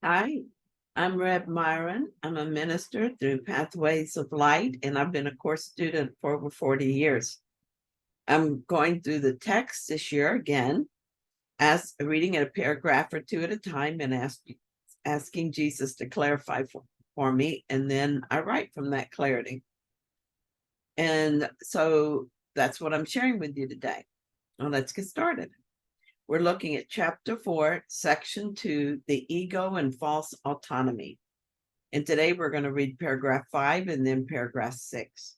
Hi, I'm Rev Myron. I'm a minister through Pathways of Light, and I've been a course student for over 40 years. I'm going through the text this year again, reading it a paragraph or two at a time and asking Jesus to clarify for me, and then I write from that clarity. And so that's what I'm sharing with you today. Well, let's get started. We're looking at chapter 4, section 2, the ego and false autonomy. And today we're going to read paragraph 5 and then paragraph 6.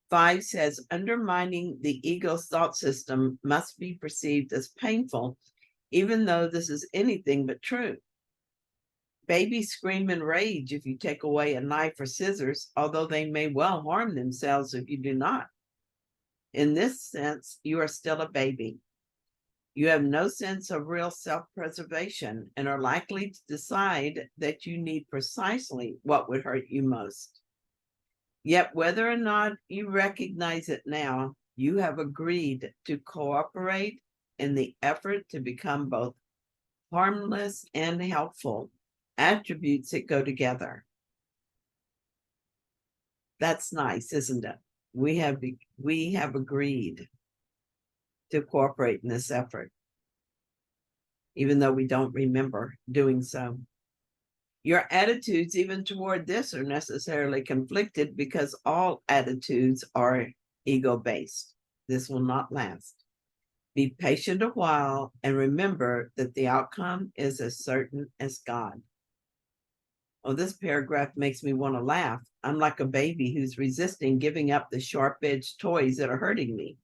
5 says, undermining the ego's thought system must be perceived as painful, even though this is anything but true. Babies scream in rage if you take away a knife or scissors, although they may well harm themselves if you do not. In this sense, you are still a baby. You have no sense of real self-preservation and are likely to decide that you need precisely what would hurt you most. Yet whether or not you recognize it now, you have agreed to cooperate in the effort to become both harmless and helpful, attributes that go together. That's nice, isn't it? We have agreed to cooperate in this effort, even though we don't remember doing so. Your attitudes, even toward this, are necessarily conflicted because all attitudes are ego-based. This will not last. Be patient a while and remember that the outcome is as certain as God. Oh, this paragraph makes me want to laugh. I'm like a baby who's resisting giving up the sharp-edged toys that are hurting me.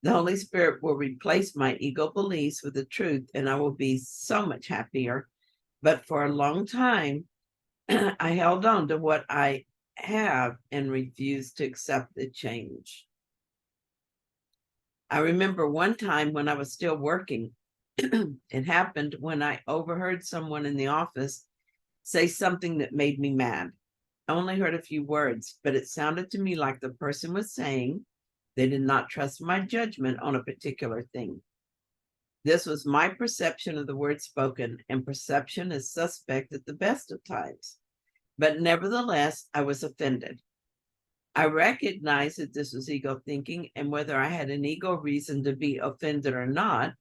The Holy Spirit will replace my ego beliefs with the truth, and I will be so much happier. But for a long time, I held on to what I have and refused to accept the change. I remember one time when I was still working, it happened when I overheard someone in the office say something that made me mad. I only heard a few words, but it sounded to me like the person was saying they did not trust my judgment on a particular thing. This was my perception of the word spoken, and perception is suspect at the best of times. But nevertheless, I was offended. I recognized that this was ego thinking, and whether I had an ego reason to be offended or not,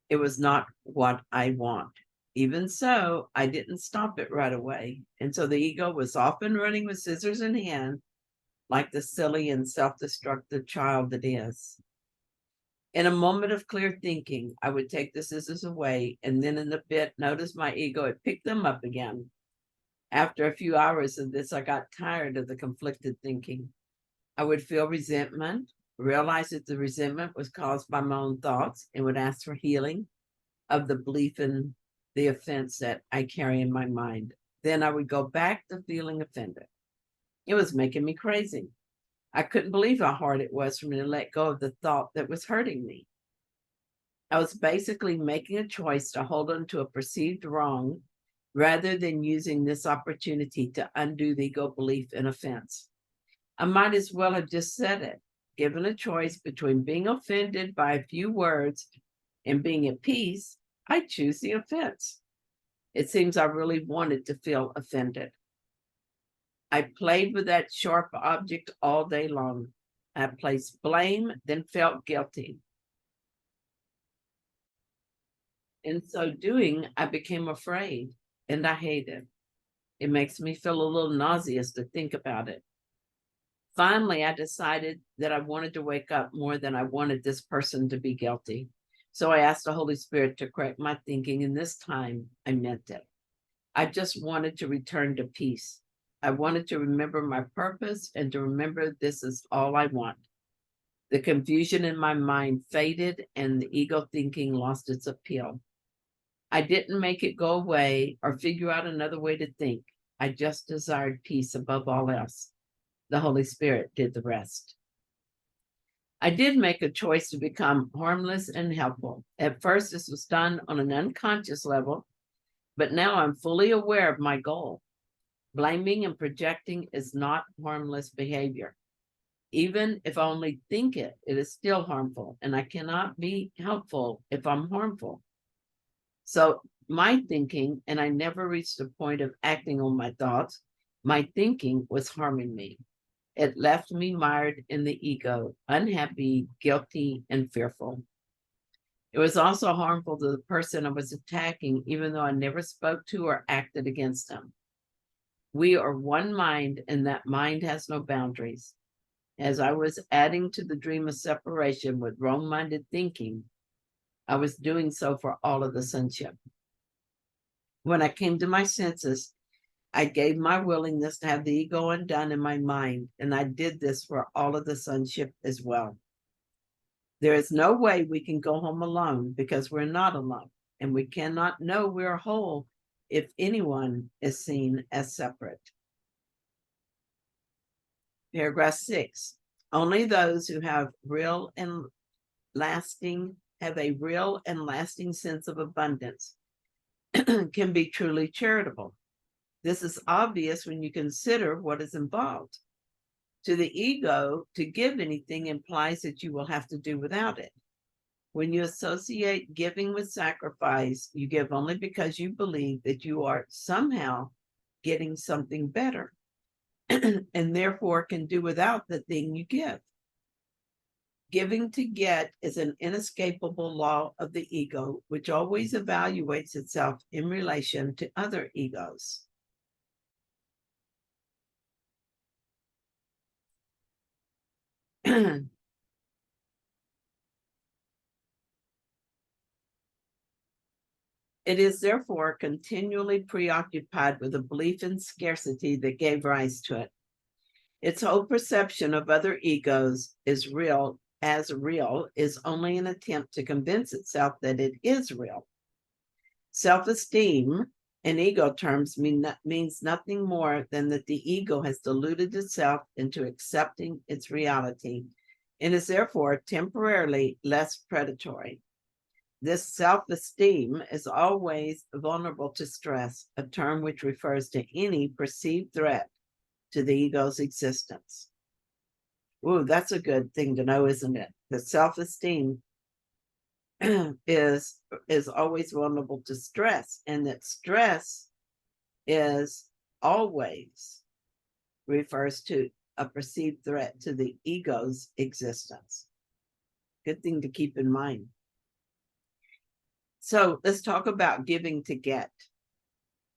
it was not what I want. Even so, I didn't stop it right away. And so the ego was often running with scissors in hand, like the silly and self-destructive child it is. In a moment of clear thinking, I would take the scissors away, and then in a bit, notice my ego had picked them up again. After a few hours of this, I got tired of the conflicted thinking. I would feel resentment, realize that the resentment was caused by my own thoughts, and would ask for healing of the belief in the offense that I carry in my mind. Then I would go back to feeling offended. It was making me crazy. I couldn't believe how hard it was for me to let go of the thought that was hurting me. I was basically making a choice to hold on to a perceived wrong rather than using this opportunity to undo the ego belief in offense. I might as well have just said it. Given a choice between being offended by a few words and being at peace, I choose the offense. It seems I really wanted to feel offended. I played with that sharp object all day long. I placed blame, then felt guilty. In so doing, I became afraid, and I hate it. It makes me feel a little nauseous to think about it. Finally, I decided that I wanted to wake up more than I wanted this person to be guilty. So I asked the Holy Spirit to correct my thinking, and this time I meant it. I just wanted to return to peace. I wanted to remember my purpose and to remember this is all I want. The confusion in my mind faded and the ego thinking lost its appeal. I didn't make it go away or figure out another way to think. I just desired peace above all else. The Holy Spirit did the rest. I did make a choice to become harmless and helpful. At first, this was done on an unconscious level, but now I'm fully aware of my goal. Blaming and projecting is not harmless behavior. Even if I only think it, it is still harmful, and I cannot be helpful if I'm harmful. So my thinking, and I never reached a point of acting on my thoughts. My thinking was harming me. It left me mired in the ego, unhappy, guilty, and fearful. It was also harmful to the person I was attacking, even though I never spoke to or acted against them. We are one mind, and that mind has no boundaries. As I was adding to the dream of separation with wrong-minded thinking, I was doing so for all of the sonship. When I came to my senses, I gave my willingness to have the ego undone in my mind, and I did this for all of the sonship as well. There is no way we can go home alone because we're not alone, and we cannot know we're whole if anyone is seen as separate. Paragraph 6. Only those who have a real and lasting sense of abundance can be truly charitable. This is obvious when you consider what is involved. To the ego, to give anything implies that you will have to do without it. When you associate giving with sacrifice, you give only because you believe that you are somehow getting something better and therefore can do without the thing you give. Giving to get is an inescapable law of the ego, which always evaluates itself in relation to other egos. It is therefore continually preoccupied with a belief in scarcity that gave rise to it. Its whole perception of other egos is real is only an attempt to convince itself that it is real. Self-esteem in ego terms means nothing more than that the ego has deluded itself into accepting its reality and is therefore temporarily less predatory. This self-esteem is always vulnerable to stress, a term which refers to any perceived threat to the ego's existence. Ooh, that's a good thing to know, isn't it? The self-esteem is always vulnerable to stress, and that stress is always refers to a perceived threat to the ego's existence. Good thing to keep in mind. So let's talk about giving to get.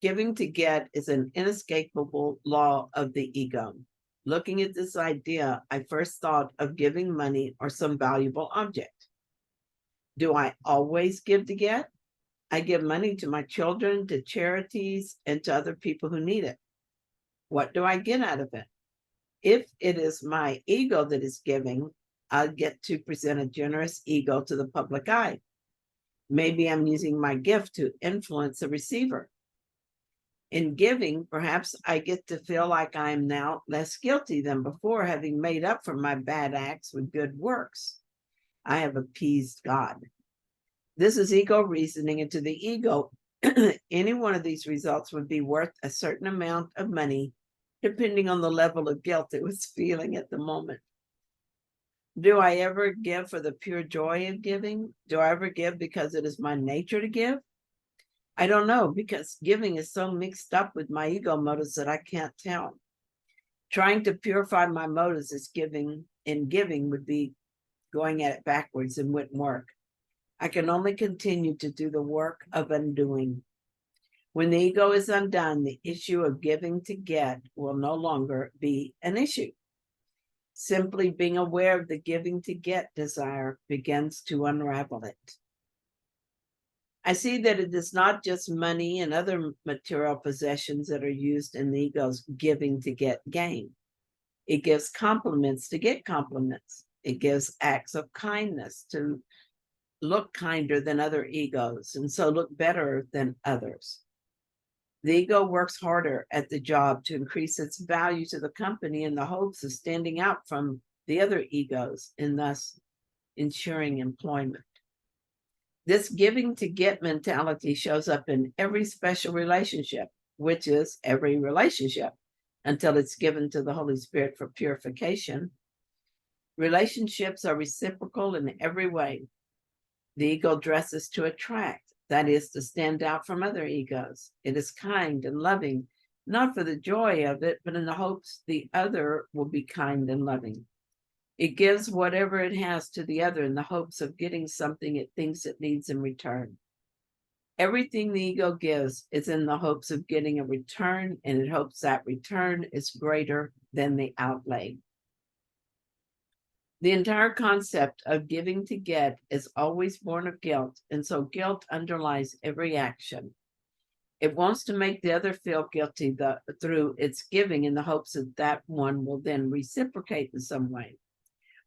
Giving to get is an inescapable law of the ego. Looking at this idea, I first thought of giving money or some valuable object. Do I always give to get? I give money to my children, to charities, and to other people who need it. What do I get out of it? If it is my ego that is giving, I'll get to present a generous ego to the public eye. Maybe I'm using my gift to influence the receiver. In giving, perhaps I get to feel like I am now less guilty than before, having made up for my bad acts with good works. I have appeased God. This is ego reasoning, and to the ego, any one of these results would be worth a certain amount of money, depending on the level of guilt it was feeling at the moment. Do I ever give for the pure joy of giving? Do I ever give because it is my nature to give? I don't know, because giving is so mixed up with my ego motives that I can't tell. Trying to purify my motives as giving would be going at it backwards and wouldn't work. I can only continue to do the work of undoing. When the ego is undone, the issue of giving to get will no longer be an issue. Simply being aware of the giving to get desire begins to unravel it. I see that it is not just money and other material possessions that are used in the ego's giving to get gain. It gives compliments to get compliments. It gives acts of kindness to look kinder than other egos and so look better than others. The ego works harder at the job to increase its value to the company in the hopes of standing out from the other egos and thus ensuring employment. This giving to get mentality shows up in every special relationship, which is every relationship, until it's given to the Holy Spirit for purification. Relationships are reciprocal in every way. The ego dresses to attract, That is to stand out from other egos. It is kind and loving, not for the joy of it, but in the hopes the other will be kind and loving. It gives whatever it has to the other in the hopes of getting something it thinks it needs in return. Everything the ego gives is in the hopes of getting a return, and it hopes that return is greater than the outlay. The entire concept of giving to get is always born of guilt, and so guilt underlies every action. It wants to make the other feel guilty through its giving in the hopes that that one will then reciprocate in some way.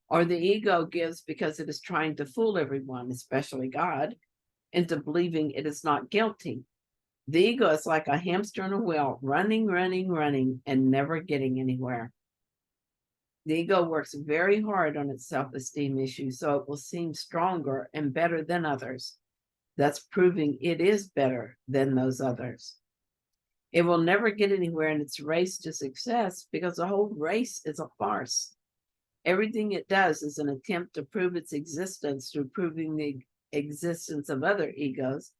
Or the ego gives because it is trying to fool everyone, especially God, into believing it is not guilty. The ego is like a hamster in a wheel, running, and never getting anywhere. The ego works very hard on its self-esteem issue, so it will seem stronger and better than others, thus proving it is better than those others. It will never get anywhere in its race to success because the whole race is a farce. Everything it does is an attempt to prove its existence through proving the existence of other egos,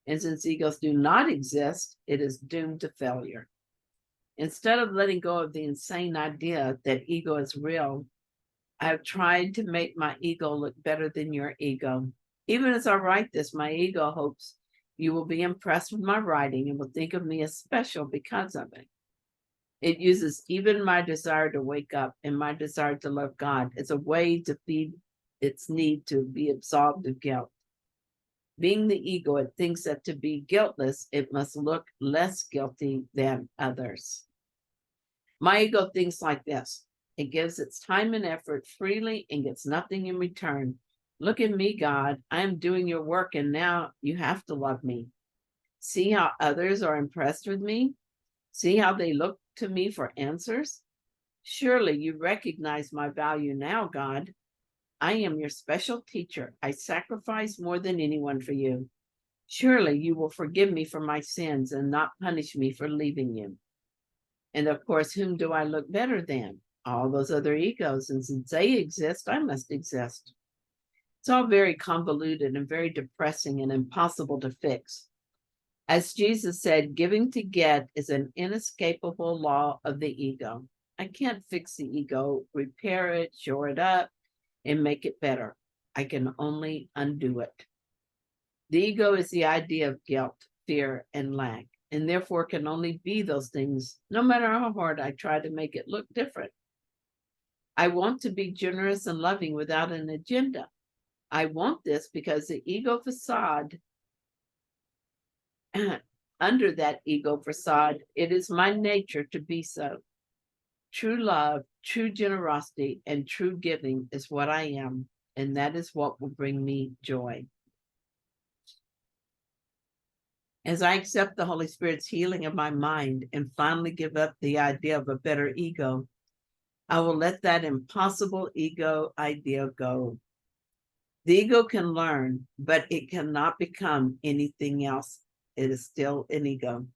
and since egos do not exist, it is doomed to failure. Instead of letting go of the insane idea that ego is real, I've tried to make my ego look better than your ego. Even as I write this, my ego hopes you will be impressed with my writing and will think of me as special because of it. It uses even my desire to wake up and my desire to love God as a way to feed its need to be absolved of guilt. Being the ego, it thinks that to be guiltless, it must look less guilty than others. My ego thinks like this. It gives its time and effort freely and gets nothing in return. Look at me, God. I am doing your work, and now you have to love me. See how others are impressed with me? See how they look to me for answers? Surely you recognize my value now, God. I am your special teacher. I sacrifice more than anyone for you. Surely you will forgive me for my sins and not punish me for leaving you. And of course, whom do I look better than? All those other egos. And since they exist, I must exist. It's all very convoluted and very depressing and impossible to fix. As Jesus said, giving to get is an inescapable law of the ego. I can't fix the ego, repair it, shore it up, and make it better. I can only undo it. The ego is the idea of guilt, fear, and lack, and therefore can only be those things, no matter how hard I try to make it look different. I want to be generous and loving without an agenda. I want this because the ego facade, under that ego facade, it is my nature to be so. True love, true generosity, and true giving is what I am, and that is what will bring me joy. As I accept the Holy Spirit's healing of my mind and finally give up the idea of a better ego, I will let that impossible ego idea go. The ego can learn, but it cannot become anything else. It is still an ego.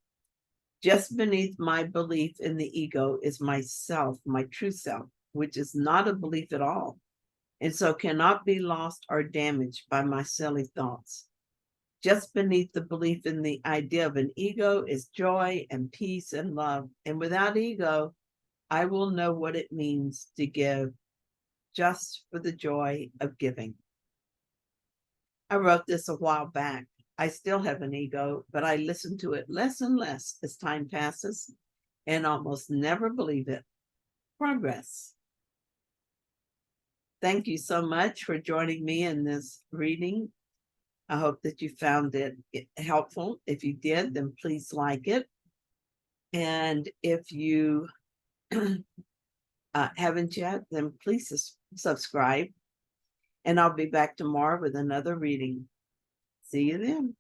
Just beneath my belief in the ego is myself, my true self, which is not a belief at all, and so cannot be lost or damaged by my silly thoughts. Just beneath the belief in the idea of an ego is joy and peace and love. And without ego, I will know what it means to give just for the joy of giving. I wrote this a while back. I still have an ego, but I listen to it less and less as time passes and almost never believe it. Progress. Thank you so much for joining me in this reading. I hope that you found it helpful. If you did, then please like it. And if you haven't yet, then please subscribe. And I'll be back tomorrow with another reading. See you then.